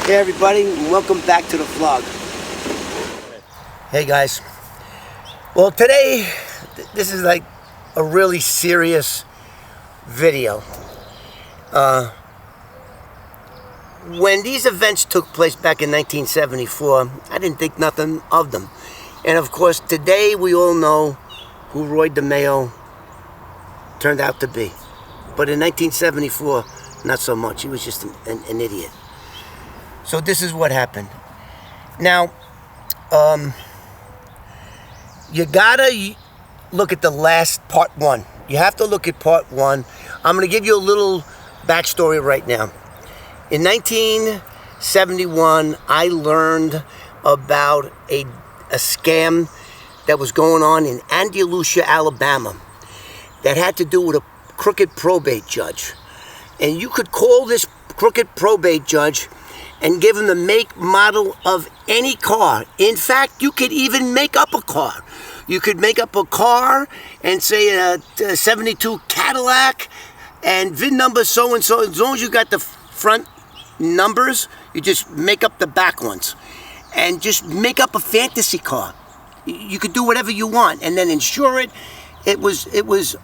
Hey everybody, welcome back to the vlog. Hey guys. Well, today, this is like a really serious video. When these events took place back in 1974, I didn't think nothing of them. And of course, today we all know who Roy DeMayo turned out to be. But in 1974, not so much. He was just an idiot. So this is what happened. Now, you gotta look at the last part one. You have to look at part one. I'm gonna give you a little backstory right now. In 1971, I learned about a scam that was going on in Andalusia, Alabama, that had to do with a crooked probate judge. And you could call this crooked probate judge and give him the make, model of any car. In fact, you could even make up a car. You could make up a car and say a 72 Cadillac and VIN number so-and-so. As long as you got the front numbers, you just make up the back ones. And just make up a fantasy car. You could do whatever you want and then insure it. It was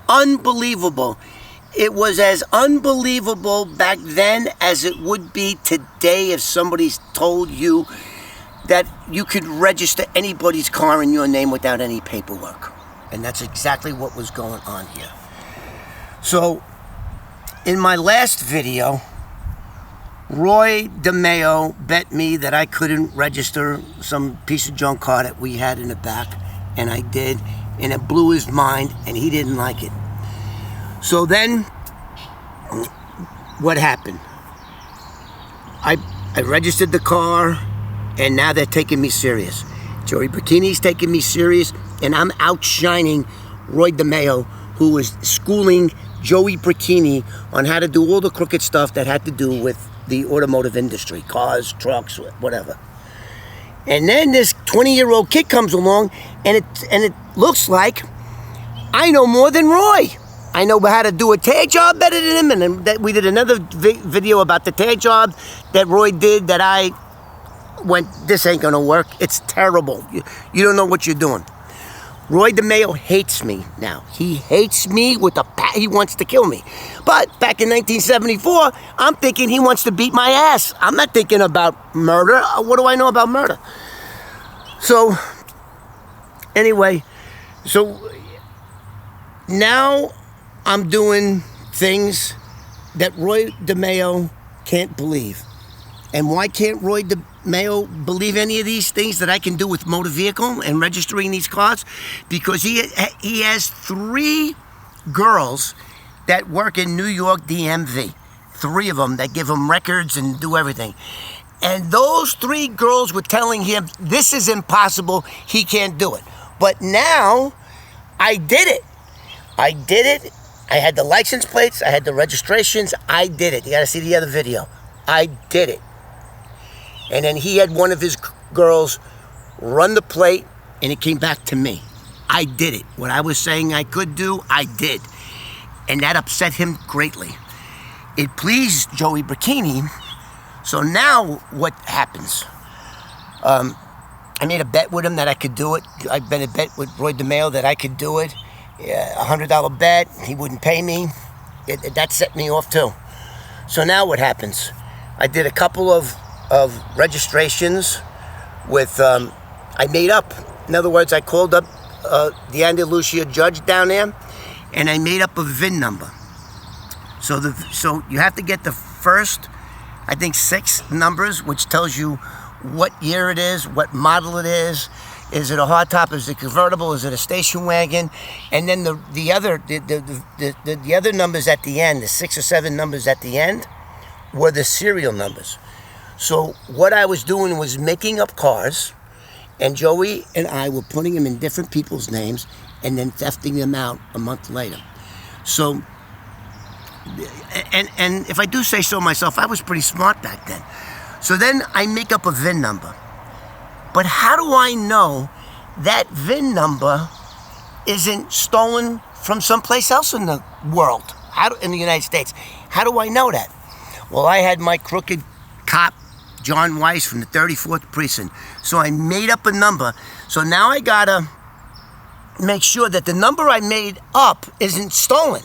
unbelievable. It was as unbelievable back then as it would be today if somebody's told you that you could register anybody's car in your name without any paperwork. And that's exactly what was going on here. So, in my last video, Roy DeMayo bet me that I couldn't register some piece of junk car that we had in the back, and I did, and it blew his mind, and he didn't like it. So then, what happened? I registered the car, and now they're taking me serious. Joey Bikini's taking me serious, and I'm outshining Roy DeMayo, who was schooling Joey Brocchini on how to do all the crooked stuff that had to do with the automotive industry, cars, trucks, whatever. And then this 20-year-old kid comes along, and it looks like I know more than Roy. I know how to do a tag job better than him, and then we did another video about the tag job that Roy did that I went, this ain't gonna work. It's terrible. You don't know what you're doing. Roy DeMayo hates me now. He hates me with he wants to kill me. But back in 1974, I'm thinking he wants to beat my ass. I'm not thinking about murder. What do I know about murder? So, anyway, so now I'm doing things that Roy DeMayo can't believe. And why can't Roy DeMayo believe any of these things that I can do with motor vehicle and registering these cars? Because he has 3 girls that work in New York DMV. 3 of them that give him records and do everything. And those 3 girls were telling him, this is impossible, he can't do it. But now, I did it. I did it. I had the license plates, I had the registrations, I did it. You gotta see the other video. I did it. And then he had one of his girls run the plate, and it came back to me. I did it. What I was saying I could do, I did. And that upset him greatly. It pleased Joey Brocchini. So now what happens? I made a bet with him that I could do it. I made a bet with Roy DeMayo that I could do it. $100 bet, he wouldn't pay me. That set me off too. So now what happens? I did a couple of registrations with, I made up. In other words, I called up the Andalusia judge down there, and I made up a VIN number. So you have to get the first, I think 6 numbers, which tells you what year it is, what model it is. Is it a hardtop? Is it convertible? Is it a station wagon? And then the other numbers at the end, the 6 or 7 numbers at the end, were the serial numbers. So what I was doing was making up cars, and Joey and I were putting them in different people's names and then thefting them out a month later. So, and if I do say so myself, I was pretty smart back then. So then I make up a VIN number. But how do I know that VIN number isn't stolen from someplace else in the world, in the United States? How do I know that? Well, I had my crooked cop John Weiss from the 34th Precinct. So I made up a number. So now I gotta make sure that the number I made up isn't stolen.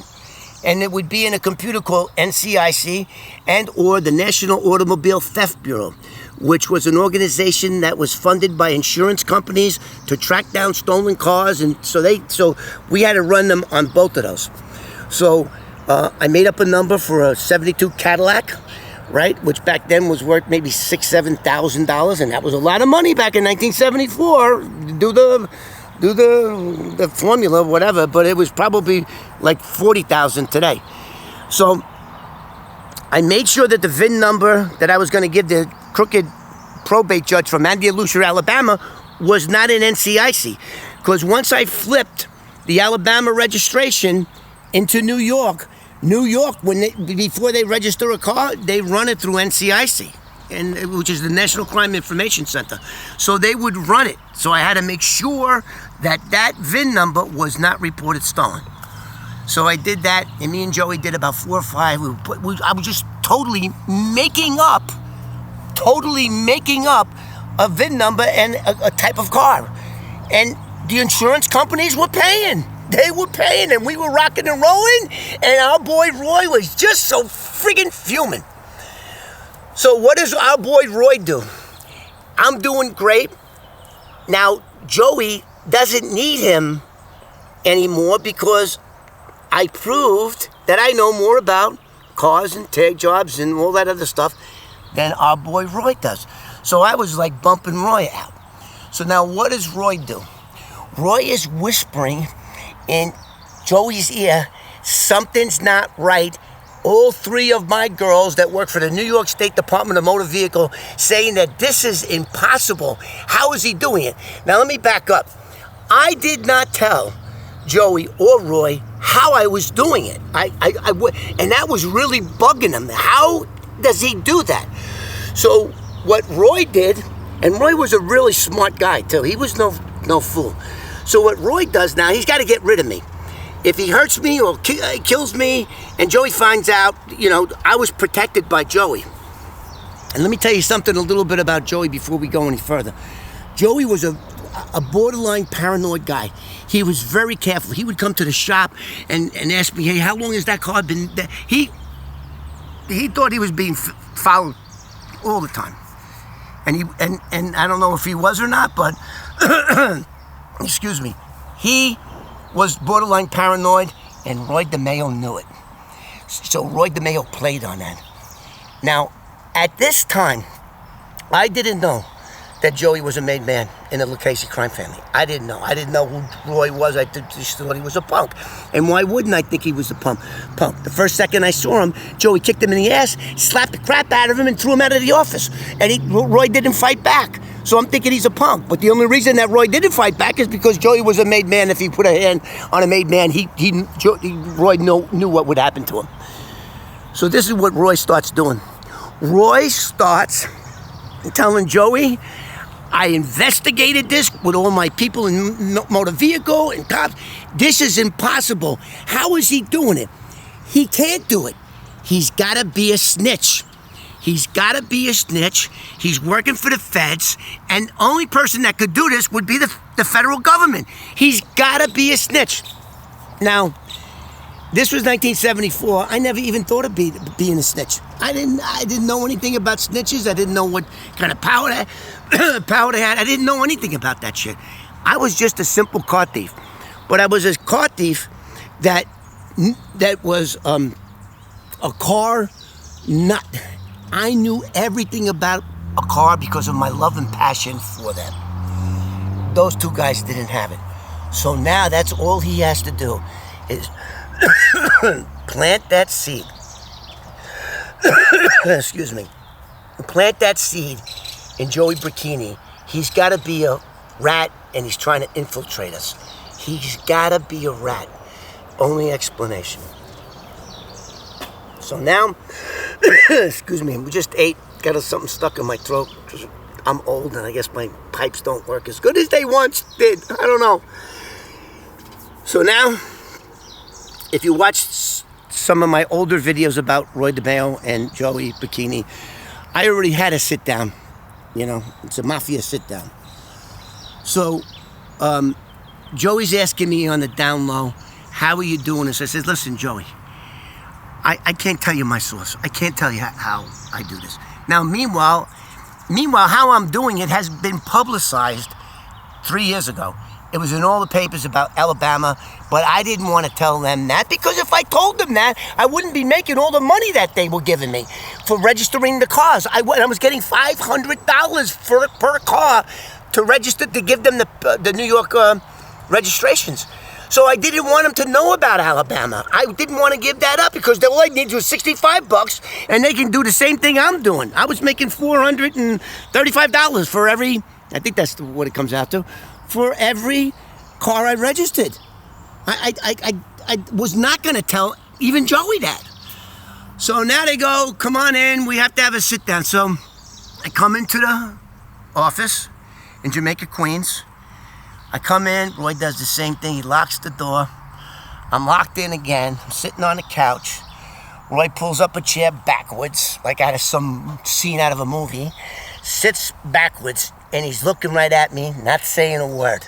And it would be in a computer called NCIC and or the National Automobile Theft Bureau, which was an organization that was funded by insurance companies to track down stolen cars. And so we had to run them on both of those. So I made up a number for a 72 Cadillac, right? Which back then was worth maybe $6,000-$7,000. And that was a lot of money back in 1974. Do the formula, whatever, but it was probably like $40,000 today. So I made sure that the VIN number that I was going to give the crooked probate judge from Andalusia, Alabama, was not in NCIC. Because once I flipped the Alabama registration into New York, before they register a car, they run it through NCIC. Which is the National Crime Information Center. So they would run it. So I had to make sure that VIN number was not reported stolen. So I did that, and me and Joey did about 4 or 5. I was just totally making up a VIN number and a type of car. And the insurance companies were paying. They were paying, and we were rocking and rolling, and our boy Roy was just so friggin' fuming. So what does our boy Roy do? I'm doing great. Now, Joey doesn't need him anymore because I proved that I know more about cars and tag jobs and all that other stuff than our boy Roy does. So I was like bumping Roy out. So now what does Roy do? Roy is whispering in Joey's ear, something's not right. All 3 of my girls that work for the New York State Department of Motor Vehicle saying that this is impossible. How is he doing it? Now let me back up. I did not tell Joey or Roy how I was doing it. And that was really bugging him. How does he do that? So what Roy did, and Roy was a really smart guy too. He was no fool. So what Roy does now, he's got to get rid of me. If he hurts me or kills me and Joey finds out, I was protected by Joey. And let me tell you something a little bit about Joey before we go any further. Joey was a borderline paranoid guy. He was very careful. He would come to the shop and ask me, hey, how long has that car been there? He thought he was being followed all the time. And I don't know if he was or not, but excuse me, he was borderline paranoid, and Roy DeMayo knew it. So Roy DeMayo played on that. Now, at this time, I didn't know that Joey was a made man in the Lucchese crime family. I didn't know. I didn't know who Roy was. I just thought he was a punk. And why wouldn't I think he was a punk? The first second I saw him, Joey kicked him in the ass, slapped the crap out of him, and threw him out of the office. And Roy didn't fight back. So I'm thinking he's a punk. But the only reason that Roy didn't fight back is because Joey was a made man. If he put a hand on a made man, Roy knew what would happen to him. So this is what Roy starts doing. Roy starts telling Joey, I investigated this with all my people in motor vehicle and cops. This is impossible. How is he doing it? He can't do it. He's got to be a snitch. He's got to be a snitch. He's working for the feds, and the only person that could do this would be the federal government. He's got to be a snitch. Now, this was 1974. I never even thought of being a snitch. I didn't know anything about snitches. I didn't know what kind of power they had. I didn't know anything about that shit. I was just a simple car thief. But I was a car thief that was a car nut. I knew everything about a car because of my love and passion for them. Those 2 guys didn't have it. So now that's all he has to do is plant that seed. Excuse me. Plant that seed in Joey Brocchini. He's got to be a rat, and he's trying to infiltrate us. He's got to be a rat. Only explanation. So now, excuse me, we just ate. Got something stuck in my throat. I'm old, and I guess my pipes don't work as good as they once did. I don't know. So now, if you watch some of my older videos about Roy DeMeo and Joey Bikini, I already had a sit down. You know, it's a Mafia sit down. So Joey's asking me on the down low, how are you doing this? I said, listen, Joey, I can't tell you my source. I can't tell you how I do this. Now, meanwhile, how I'm doing it has been publicized 3 years ago. It was in all the papers about Alabama, but I didn't want to tell them that, because if I told them that, I wouldn't be making all the money that they were giving me for registering the cars. I was getting $500 per car to register, to give them the New York registrations. So I didn't want them to know about Alabama. I didn't want to give that up, because all I need was $65, and they can do the same thing I'm doing. I was making $435 for every, I think that's what it comes out to, for every car I registered. I was not going to tell even Joey that. So now they go, come on in, we have to have a sit down. So I come into the office in Jamaica, Queens. I come in, Roy does the same thing, he locks the door. I'm locked in again, I'm sitting on the couch. Roy pulls up a chair backwards, like out of some scene out of a movie, sits backwards, and he's looking right at me, not saying a word.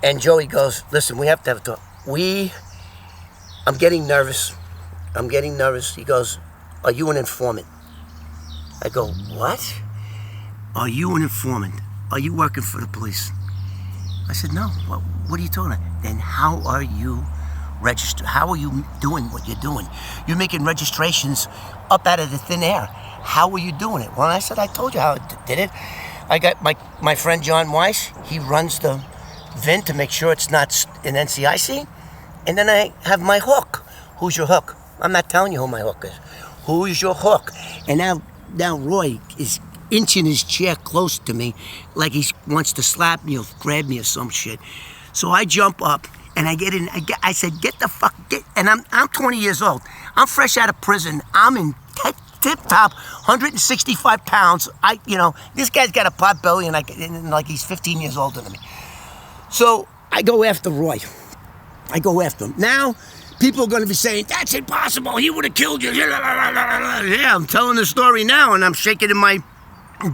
And Joey goes, listen, we have to have a talk. I'm getting nervous. He goes, are you an informant? I go, what? Are you an informant? Are you working for the police? I said, no. What are you talking about? Then how are you registered? How are you doing what you're doing? You're making registrations up out of the thin air. How are you doing it? Well, I said, I told you how I did it. I got my friend John Weiss. He runs the VIN to make sure it's not an NCIC. And then I have my hook. Who's your hook? I'm not telling you who my hook is. Who's your hook? And now Roy is inching his chair close to me like he wants to slap me or grab me or some shit. So I jump up and I get in. I said, get the fuck, and I'm 20 years old. I'm fresh out of prison. I'm in tip-top, 165 pounds. This guy's got a pot belly and like he's 15 years older than me. So I go after Roy. I go after him. Now, people are going to be saying, that's impossible. He would have killed you. Yeah, I'm telling the story now, and I'm shaking in my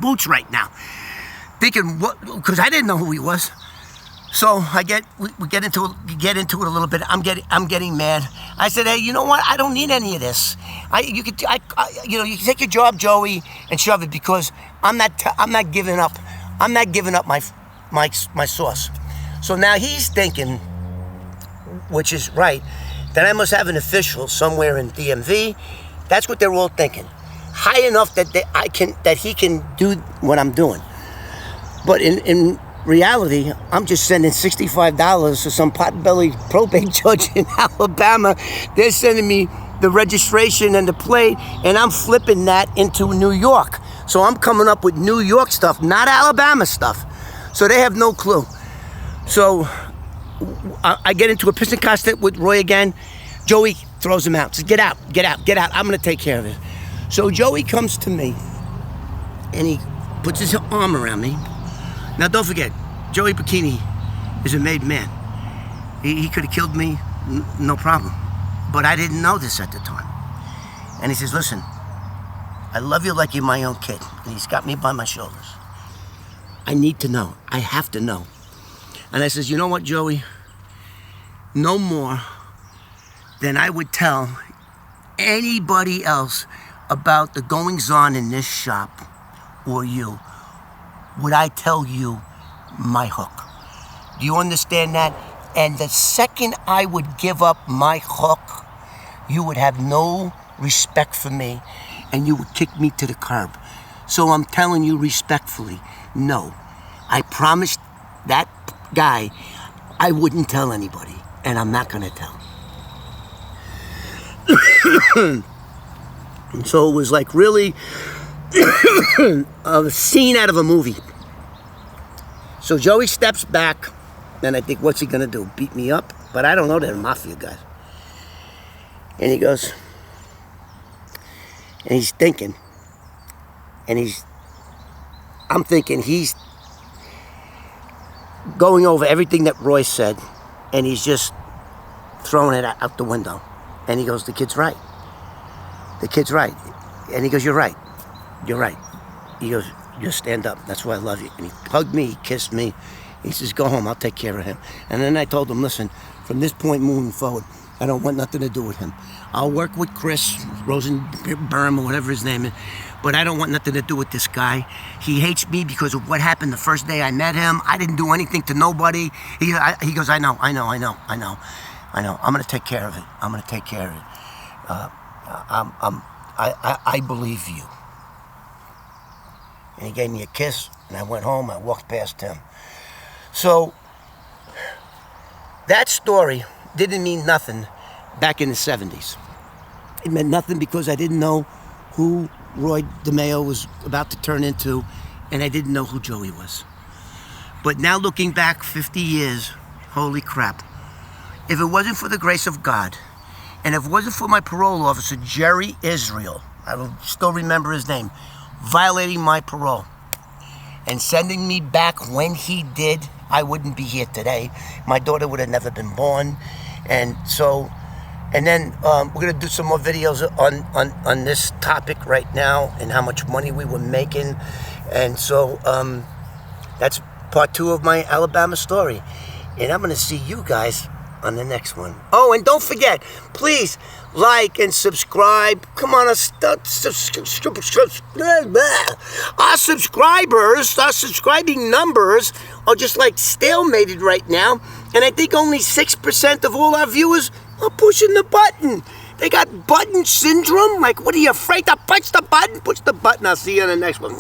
boots right now. Thinking, what? Because I didn't know who he was. So we get into it a little bit. I'm getting mad. I said, hey, you know what? I don't need any of this. You can take your job, Joey, and shove it, because I'm not giving up. I'm not giving up my source. So now he's thinking, which is right, that I must have an official somewhere in DMV. That's what they're all thinking. High enough that he can do what I'm doing. But in reality, I'm just sending $65 to some pot-bellied probate judge in Alabama. They're sending me the registration and the plate, and I'm flipping that into New York. So I'm coming up with New York stuff, not Alabama stuff. So they have no clue. So I get into a piston contest with Roy again. Joey throws him out. Says, get out. I'm going to take care of it. So Joey comes to me, and he puts his arm around me. Now, don't forget, Joey Bikini is a made man. He could have killed me, no problem. But I didn't know this at the time. And he says, listen, I love you like you're my own kid. And he's got me by my shoulders. I need to know. I have to know. And I says, you know what, Joey? No more than I would tell anybody else about the goings-on in this shop or you. Would I tell you my hook? Do you understand that? And the second I would give up my hook, you would have no respect for me and you would kick me to the curb. So I'm telling you respectfully, no. I promised that guy I wouldn't tell anybody, and I'm not gonna tell. And so it was like really a scene out of a movie. So Joey steps back, and I think, what's he gonna do? Beat me up? But I don't know, they're Mafia guys. And he goes, and he's thinking, and I'm thinking he's going over everything that Roy said, and he's just throwing it out the window. And he goes, the kid's right. The kid's right. And he goes, you're right. you're right. He goes, you stand up. That's why I love you. And he hugged me, he kissed me. He says, go home, I'll take care of him. And then I told him, listen, from this point moving forward, I don't want nothing to do with him. I'll work with Chris Rosenberg or whatever his name is, but I don't want nothing to do with this guy. He hates me because of what happened the first day I met him. I didn't do anything to nobody. He goes, I know. I'm gonna take care of it. I'm gonna take care of it. I believe you. And he gave me a kiss, and I went home. I walked past him. So that story didn't mean nothing back in the 70s. It meant nothing because I didn't know who Roy DeMayo was about to turn into, and I didn't know who Joey was. But now looking back 50 years, holy crap. If it wasn't for the grace of God, and if it wasn't for my parole officer, Jerry Israel, I will still remember his name, violating my parole and sending me back when he did, I wouldn't be here today. My daughter would have never been born. And so, and then we're going to do some more videos on this topic right now and how much money we were making. And so that's part 2 of my Alabama story. And I'm going to see you guys on the next one. Oh, and don't forget, please like and subscribe. Come on, our subscribers, our subscribing numbers are just like stalemated right now. And I think only 6% of all our viewers are pushing the button. They got button syndrome. Like, what are you afraid to push the button? Push the button. I'll see you on the next one.